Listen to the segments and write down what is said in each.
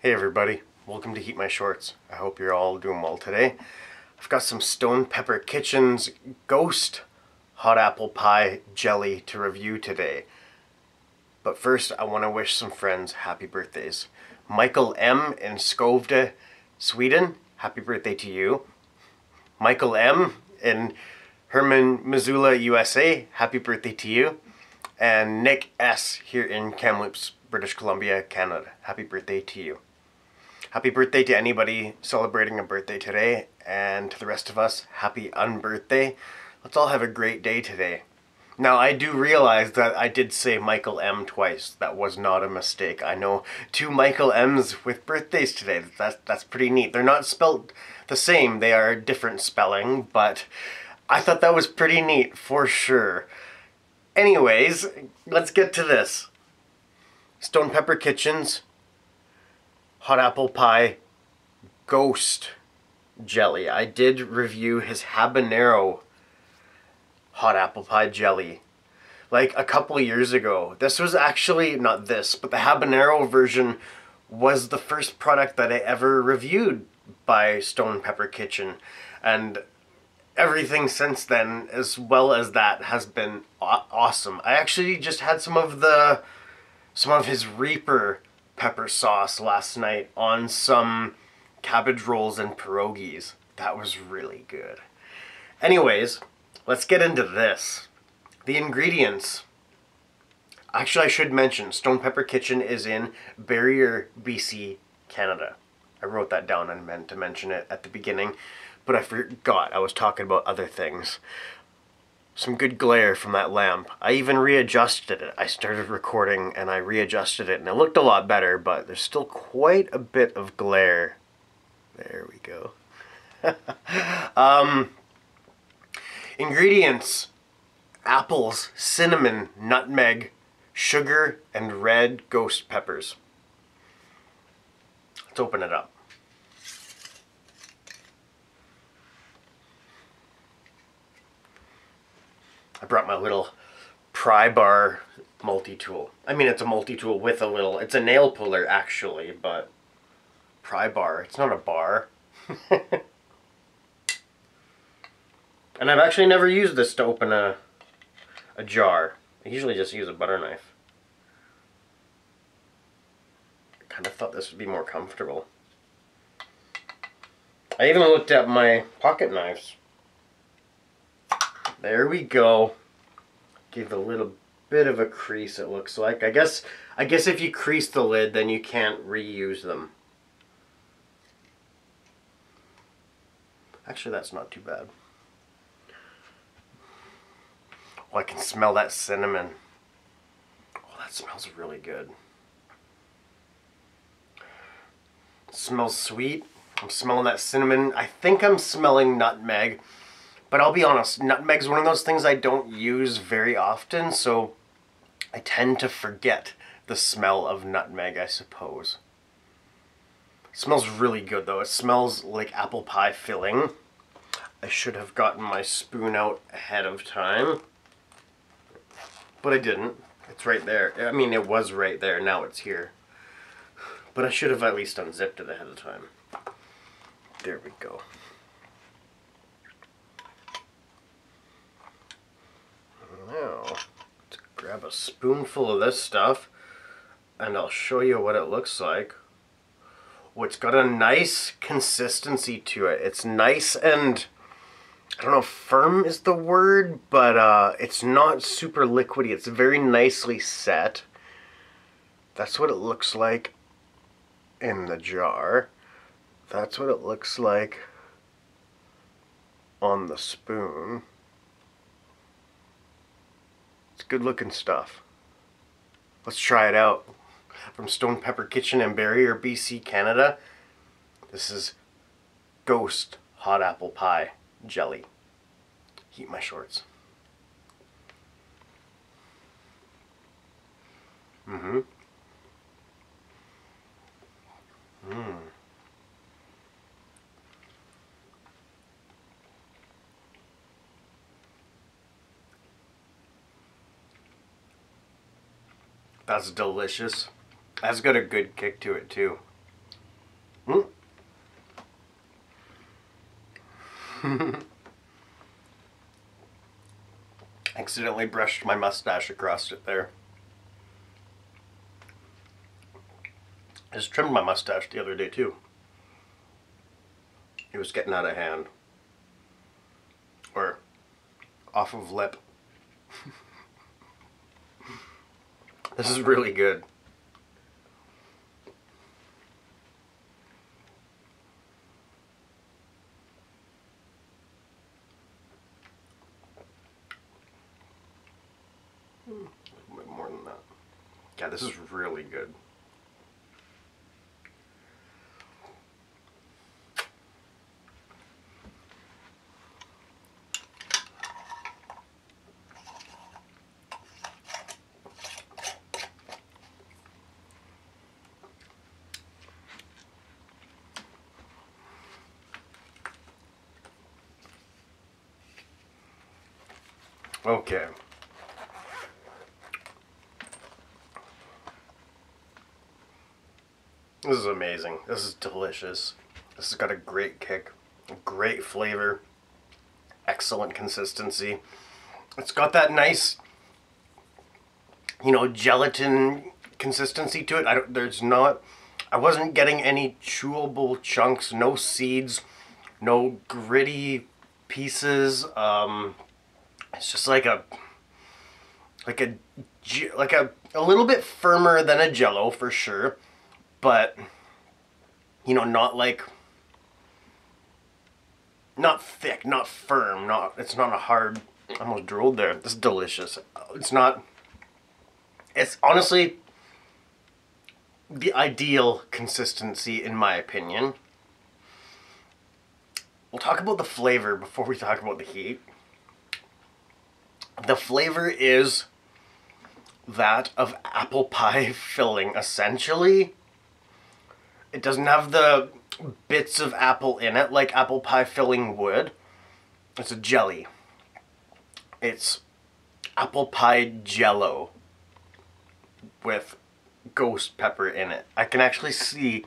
Hey everybody, welcome to Heat My Shorts. I hope you're all doing well today. I've got some Stone Pepper Kitchen's Ghost Hot Apple Pie Jelly to review today. But first, I want to wish some friends happy birthdays. Michael M. in Skövde, Sweden, happy birthday to you. Michael M. in Herman, Missoula, USA, happy birthday to you. And Nick S. here in Kamloops, British Columbia, Canada, happy birthday to you. Happy birthday to anybody celebrating a birthday today, and to the rest of us, happy unbirthday. Let's all have a great day today. Now, I do realize that I did say Michael M twice. That was not a mistake. I know two Michael M's with birthdays today. That's pretty neat. They're not spelled the same. They are different spelling, but I thought that was pretty neat for sure. Anyways, let's get to this. Stone Pepper Kitchen's Hot Apple Pie Ghost Jelly. I did review his habanero hot apple pie jelly like a couple years ago. This was actually not this, but the habanero version was the first product that I ever reviewed by Stone Pepper Kitchen, and everything since then, as well as that, has been awesome. I actually just had some of his Reaper pepper sauce last night on some cabbage rolls and pierogies. That was really good. Anyways, let's get into this. The ingredients. Actually, I should mention, Stone Pepper Kitchen is in Barrier, BC, Canada. I wrote that down and meant to mention it at the beginning, but I forgot. I was talking about other things. Some good glare from that lamp. I even readjusted it. I started recording and I readjusted it and it looked a lot better, but there's still quite a bit of glare. There we go. Ingredients: apples, cinnamon, nutmeg, sugar, and red ghost peppers. Let's open it up. I brought my little pry bar multi-tool. I mean, it's a multi-tool with a little, it's a nail puller actually, but pry bar, it's not a bar. And I've actually never used this to open a jar. I usually just use a butter knife. I kind of thought this would be more comfortable. I even looked at my pocket knives. There we go. Give a little bit of a crease, it looks like. I guess if you crease the lid, then you can't reuse them. Actually, that's not too bad. Oh, I can smell that cinnamon. Oh, that smells really good. It smells sweet. I'm smelling that cinnamon. I think I'm smelling nutmeg. But I'll be honest, nutmeg's one of those things I don't use very often, so I tend to forget the smell of nutmeg, I suppose. It smells really good though. It smells like apple pie filling. I should have gotten my spoon out ahead of time, but I didn't. It's right there. I mean, it was right there, now it's here. But I should have at least unzipped it ahead of time. There we go. Now, let's grab a spoonful of this stuff and I'll show you what it looks like. Oh, it's got a nice consistency to it. It's nice and, I don't know if firm is the word, but it's not super liquidy. It's very nicely set. That's what it looks like in the jar. That's what it looks like on the spoon. It's good looking stuff. Let's try it out. From Stone Pepper Kitchen in Barrier, BC, Canada. This is Ghost Hot Apple Pie Jelly. Heat my shorts. Mm-hmm. Mmm. That's delicious. That's got a good kick to it too. Accidentally brushed my mustache across it there. I just trimmed my mustache the other day too. It was getting out of hand. Or off of lip. This is really good. A little bit more than that. Yeah, this is really good. Okay. This is amazing. This is delicious. This has got a great kick, a great flavor, excellent consistency. It's got that nice, you know, gelatin consistency to it. I wasn't getting any chewable chunks, no seeds, no gritty pieces. It's just like a little bit firmer than a Jello for sure, but you know, not thick, not firm, it's not a hard. I almost drooled there. This is delicious. It's honestly the ideal consistency in my opinion. We'll talk about the flavor before we talk about the heat. The flavor is that of apple pie filling, essentially. It doesn't have the bits of apple in it like apple pie filling would. It's a jelly. It's apple pie jello with ghost pepper in it. I can actually see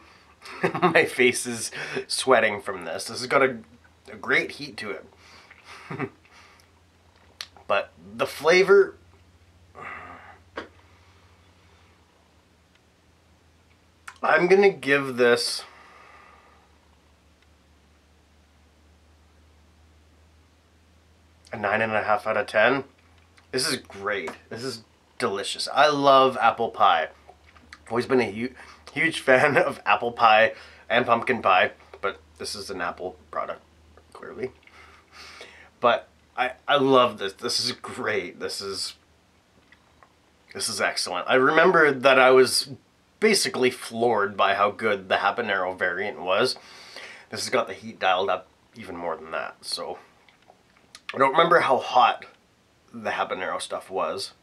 my face is sweating from this. This has got a great heat to it. But the flavor, I'm going to give this a 9.5 out of 10. This is great. This is delicious. I love apple pie. I've always been a huge fan of apple pie and pumpkin pie, but this is an apple product, clearly. But I love this. This is great. This is excellent. I remember that I was basically floored by how good the habanero variant was. This has got the heat dialed up even more than that. So I don't remember how hot the habanero stuff was.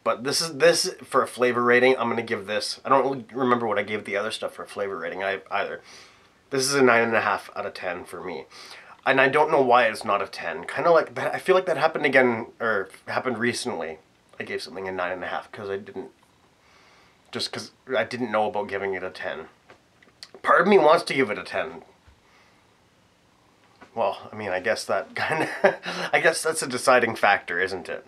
But this for a flavor rating, I'm going to give this, I don't really remember what I gave the other stuff for a flavor rating either. This is a 9.5 out of 10 for me. And I don't know why it's not a 10. Kind of like that. I feel like that happened again, or happened recently. I gave something a 9.5 because I didn't know about giving it a 10. Part of me wants to give it a 10. Well, I mean, I guess that's a deciding factor, isn't it?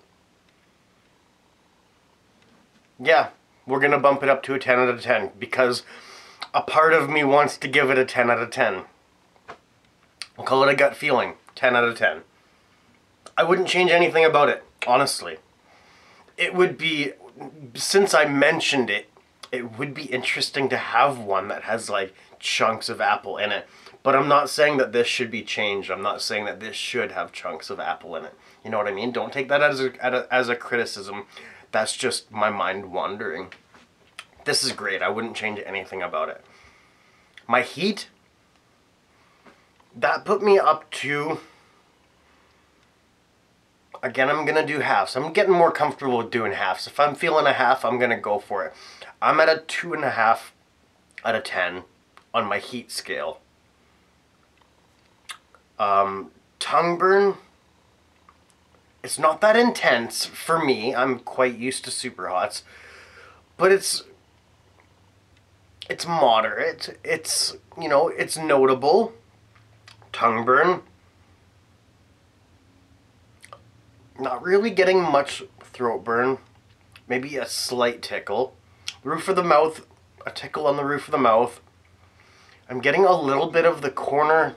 Yeah, we're gonna bump it up to a 10 out of 10 because a part of me wants to give it a 10 out of 10. We'll call it a gut feeling. 10 out of 10. I wouldn't change anything about it, honestly. It would be, since I mentioned it, it would be interesting to have one that has like chunks of apple in it. But I'm not saying that this should be changed. I'm not saying that this should have chunks of apple in it. You know what I mean? Don't take that as a criticism. That's just my mind wandering. This is great. I wouldn't change anything about it. My heat, that put me up to, again, I'm going to do halves. I'm getting more comfortable with doing halves. If I'm feeling a half, I'm going to go for it. I'm at a 2.5 out of 10 on my heat scale. Tongue burn, it's not that intense for me. I'm quite used to super hots, but it's moderate. It's, you know, it's notable. Tongue burn, Not really getting much throat burn. Maybe a slight tickle. Roof of the mouth, a tickle on the roof of the mouth. I'm getting a little bit of the corner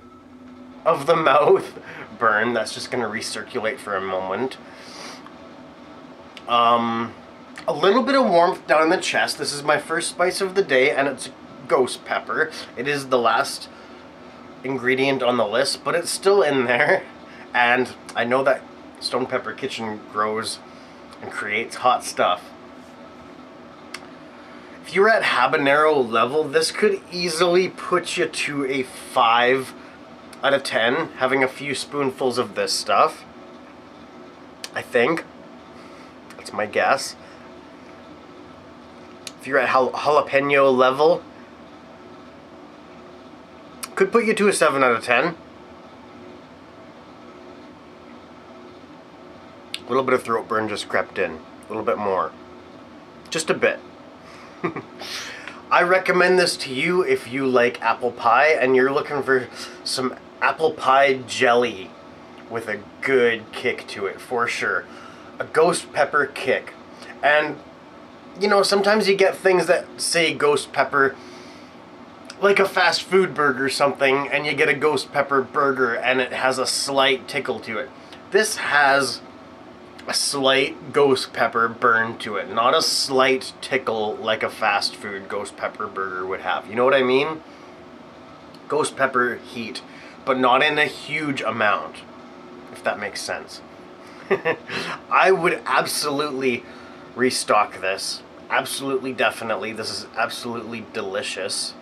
of the mouth burn. That's just going to recirculate for a moment. A little bit of warmth down in the chest. This is my first spice of the day, and it's ghost pepper. It is the last ingredient on the list, but it's still in there. And I know that Stone Pepper Kitchen grows and creates hot stuff. If you're at habanero level, this could easily put you to a 5 out of 10, having a few spoonfuls of this stuff. I think. That's my guess. If you're at jalapeno level, could put you to a 7 out of 10. A little bit of throat burn just crept in. A little bit more. Just a bit. I recommend this to you if you like apple pie and you're looking for some apple pie jelly with a good kick to it, for sure. A ghost pepper kick. And, you know, sometimes you get things that say ghost pepper, like a fast food burger or something, and you get a ghost pepper burger and it has a slight tickle to it. This has a slight ghost pepper burn to it, not a slight tickle like a fast food ghost pepper burger would have. You know what I mean? Ghost pepper heat, but not in a huge amount, if that makes sense. I would absolutely restock this. Absolutely, definitely. This is absolutely delicious.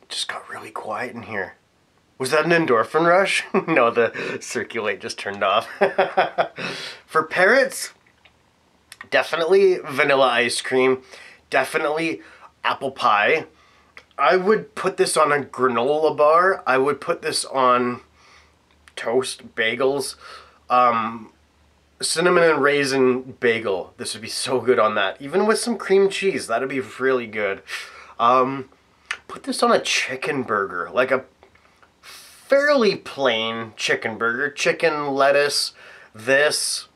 It just got really quiet in here. Was that an endorphin rush? No, the circulate just turned off. For parrots, definitely vanilla ice cream. Definitely apple pie. I would put this on a granola bar. I would put this on toast, bagels, cinnamon and raisin bagel. This would be so good on that. Even with some cream cheese, that'd be really good. Put this on a chicken burger, like a fairly plain chicken burger. Chicken, lettuce, this,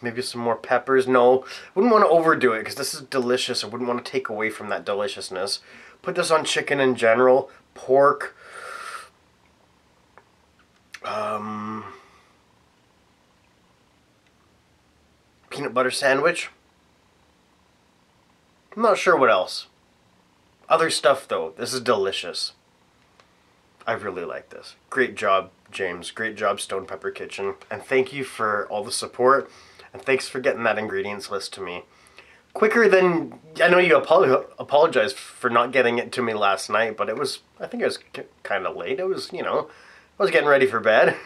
maybe some more peppers. No, wouldn't want to overdo it because this is delicious. I wouldn't want to take away from that deliciousness. Put this on chicken in general, pork, peanut butter sandwich. I'm not sure what else. Other stuff though. This is delicious. I really like this. Great job, James. Great job, Stone Pepper Kitchen. And thank you for all the support. And thanks for getting that ingredients list to me. Quicker than... I know you apologized for not getting it to me last night, but it was... I think it was kind of late. It was, you know... I was getting ready for bed.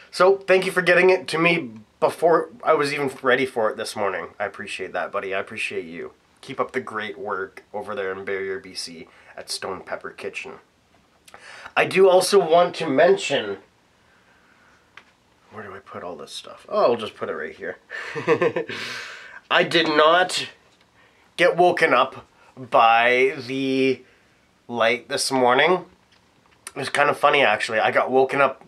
So, thank you for getting it to me before I was even ready for it this morning. I appreciate that, buddy. I appreciate you. Keep up the great work over there in Barrier, BC at Stone Pepper Kitchen. I do also want to mention... Where do I put all this stuff? Oh, I'll just put it right here. I did not get woken up by the light this morning. It was kind of funny, actually. I got woken up...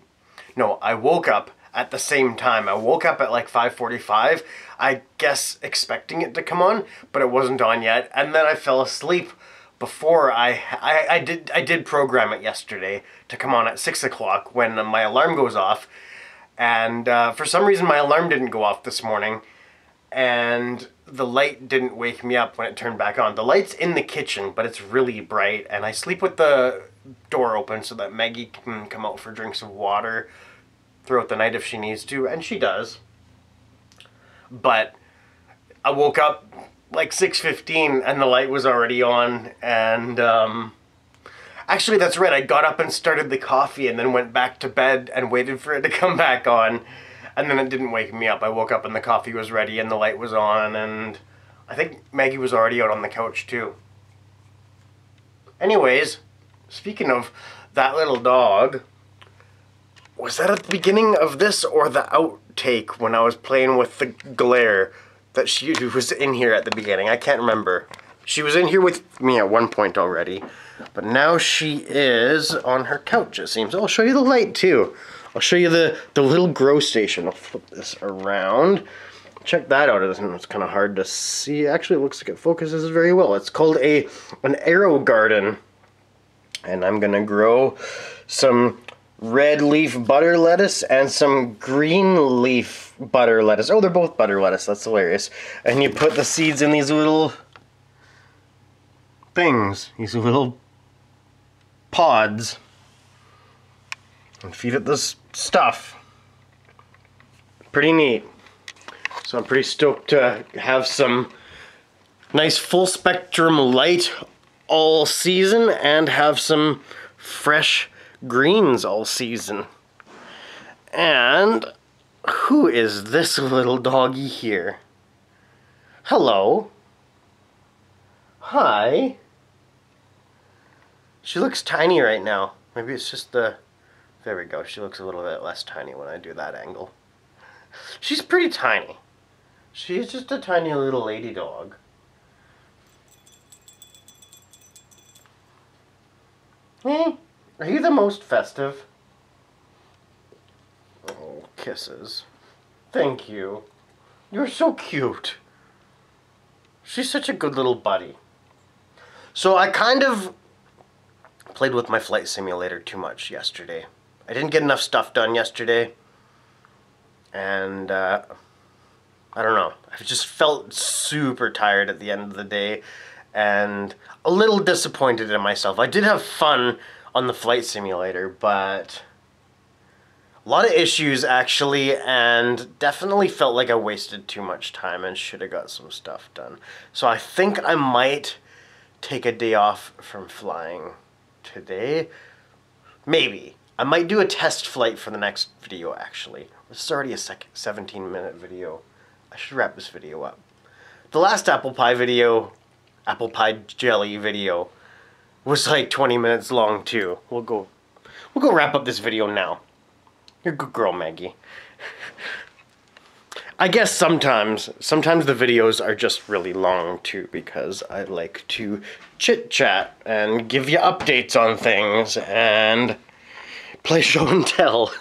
No, I woke up at the same time. I woke up at like 5:45. I guess expecting it to come on, but it wasn't on yet. And then I fell asleep before I did program it yesterday to come on at 6 o'clock when my alarm goes off. And for some reason my alarm didn't go off this morning. And the light didn't wake me up when it turned back on. The light's in the kitchen, but it's really bright. And I sleep with the door open so that Maggie can come out for drinks of water throughout the night if she needs to. And she does. But I woke up like 6:15 and the light was already on. And actually, that's right. I got up and started the coffee and then went back to bed and waited for it to come back on. And then it didn't wake me up. I woke up and the coffee was ready and the light was on. And I think Maggie was already out on the couch too. Anyways, speaking of that little dog, was that at the beginning of this or the outtake when I was playing with the glare that she was in here at the beginning? I can't remember. She was in here with me at one point already. But now she is on her couch, it seems. I'll show you the light too. I'll show you the little grow station. I'll flip this around. Check that out. It's kind of hard to see. Actually, it looks like it focuses very well. It's called an arrow garden. And I'm gonna grow some red leaf butter lettuce and some green leaf butter lettuce. Oh, they're both butter lettuce. That's hilarious. And you put the seeds in these little things, these little pods, and feed it this stuff. Pretty neat. So I'm pretty stoked to have some nice full spectrum light all season and have some fresh greens all season. And who is this little doggy here? Hello. Hi. She looks tiny right now. Maybe it's just the... There we go. She looks a little bit less tiny when I do that angle. She's pretty tiny. She's just a tiny little lady dog. Are you the most festive? Oh, kisses. Thank you. You're so cute. She's such a good little buddy. So I kind of played with my flight simulator too much yesterday. I didn't get enough stuff done yesterday. And I don't know. I just felt super tired at the end of the day. And a little disappointed in myself. I did have fun on the flight simulator, but a lot of issues actually, and definitely felt like I wasted too much time and should have got some stuff done. So I think I might take a day off from flying today. Maybe. I might do a test flight for the next video actually. This is already a 17-minute video. I should wrap this video up. The last apple pie jelly video was like 20 minutes long too. We'll go wrap up this video now. You're a good girl, Maggie. I guess sometimes the videos are just really long too, because I like to chit chat and give you updates on things and play show and tell.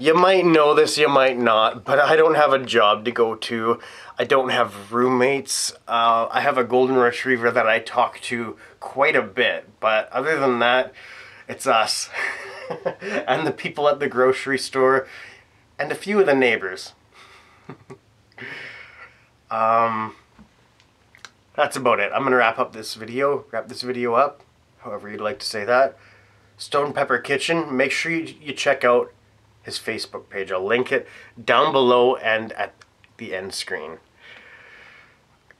You might know this, you might not, but I don't have a job to go to. I don't have roommates. I have a golden retriever that I talk to quite a bit, but other than that, it's us. And the people at the grocery store, and a few of the neighbors. That's about it. I'm gonna wrap this video up, however you'd like to say that. Stone Pepper Kitchen, make sure you check out his Facebook page. I'll link it down below and at the end screen.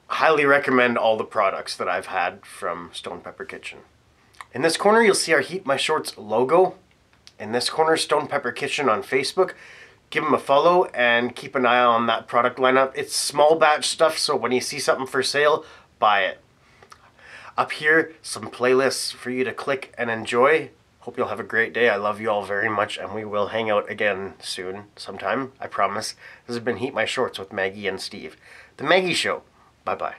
Highly recommend all the products that I've had from Stone Pepper Kitchen. In this corner, you'll see our HeatMyShorts logo. In this corner, Stone Pepper Kitchen on Facebook. Give them a follow and keep an eye on that product lineup. It's small batch stuff, so when you see something for sale, buy it. Up here, some playlists for you to click and enjoy. Hope you'll have a great day. I love you all very much, and we will hang out again soon, sometime, I promise. This has been HeatMyShorts with Maggie and Steve. The Maggie Show. Bye-bye.